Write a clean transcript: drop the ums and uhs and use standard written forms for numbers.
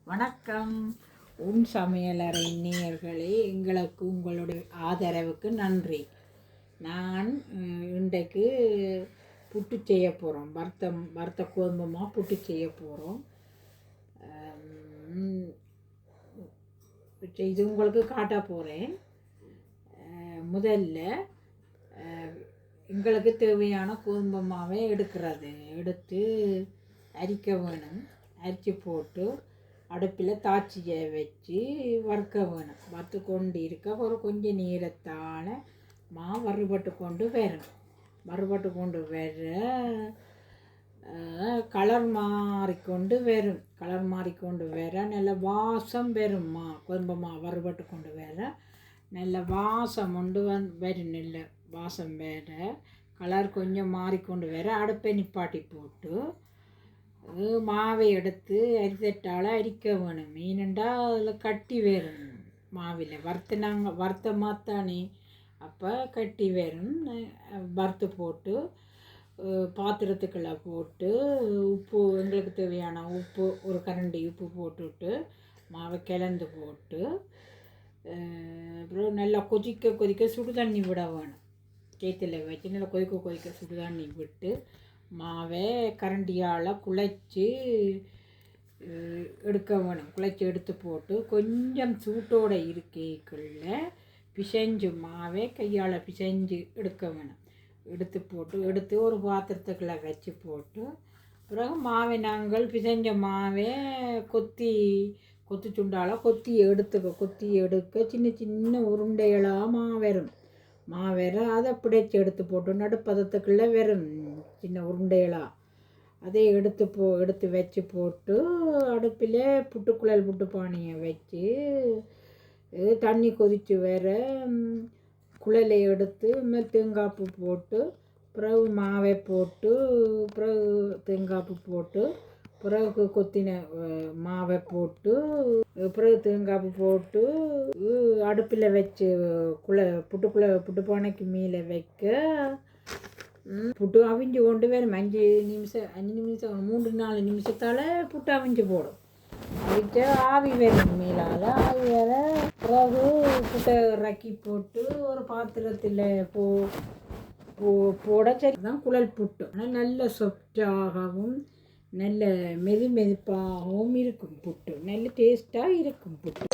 வணக்கம். உன் சமையலறை நேயர்களே, எங்களுக்கு உங்களுடைய ஆதரவுக்கு நன்றி. நான் இன்றைக்கு புட்டு செய்ய போகிறோம். வறுத்த கோதுமைமா புட்டு செய்ய போகிறோம். இது உங்களுக்கு காட்ட போகிறேன். முதல்ல எங்களுக்கு தேவையான கோதுமை மாவை எடுத்து அரிக்க வேணும். அரிச்சு போட்டு அடுப்பில் தாச்சியை வச்சு வறுக்க வேணும். வறுத்து கொண்டு இருக்க கொஞ்சம் நேரத்தால் வறுபட்டு கொண்டு வர கலர் மாறிக்கொண்டு வர நல்ல வாசம் வரும். கோதுமை வறுபட்டு கொண்டு வர நல்ல வாசம் வரும். நல்ல வாசம் வர கலர் கொஞ்சம் மாறிக்கொண்டு வர அடுப்பை நிப்பாட்டி போட்டு மாவை எடுத்து அரிசட்டால் அரிக்க வேணும். மீனண்டால் அதில் கட்டி வரும். மாவில் வறுத்த மாத்தானே, அப்போ கட்டி வரும். வறுத்து போட்டு பாத்திரத்துக்குள்ளே போட்டு உப்பு, எங்களுக்கு தேவையான உப்பு, ஒரு கரண்டி உப்பு போட்டுவிட்டு மாவை கிளந்து போட்டு அப்புறம் நல்லா கொதிக்க சுடு தண்ணி விட வேணும். கேத்தில் வச்சு நல்லா கொதிக்க சுடு தண்ணி விட்டு மாவை கரண்டியால் குழைச்சி எடுக்க வேணும். குழைச்சி எடுத்து போட்டு கொஞ்சம் சூட்டோடு இருக்கைக்குள்ள பிசைஞ்சு மாவை கையால் பிசைஞ்சு எடுக்க வேணும். எடுத்து ஒரு பாத்திரத்துக்குள்ளே வச்சு போட்டு பிறகு மாவை நாங்கள் பிசைஞ்ச மாவை கொத்தி சுண்டால் கொத்தி எடுக்க சின்ன சின்ன உருண்டைகளாக வரும். அதை பிடிச்சி எடுத்து போட்டு நடுப்பதத்துக்குள்ளே வரும் சின்ன உருண்டைகளாக. அதை எடுத்து வச்சு போட்டு அடுப்பில் புட்டு பானையை வச்சு தண்ணி கொதித்து வர குழலை எடுத்து தேங்காய்ப்பு போட்டு பிறகு மாவை போட்டு பிறகு தேங்காய்ப்பு போட்டு பிறகு கொத்தின மாவை போட்டு பிறகு தேங்காய்ப்பு போட்டு அடுப்பில் வச்சு புட்டு பானைக்கு மேலே வைக்க புட்டு அவிஞ்சு கொண்டு வரும். 5 நிமிஷம் 3-4 நிமிஷத்தால் புட்டு அவிஞ்சு போடும். அவிச்ச ஆவி வரும். மேலால் ஆவி வர பிறகு புட்டை இறக்கி போட்டு ஒரு பாத்திரத்தில் போட சரி தான் குழல் புட்டு. ஆனால் நல்ல சொஃப்டாகவும் நல்ல மெதுப்பாகவும் இருக்கும். புட்டு நல்ல டேஸ்ட்டாக இருக்கும். புட்டு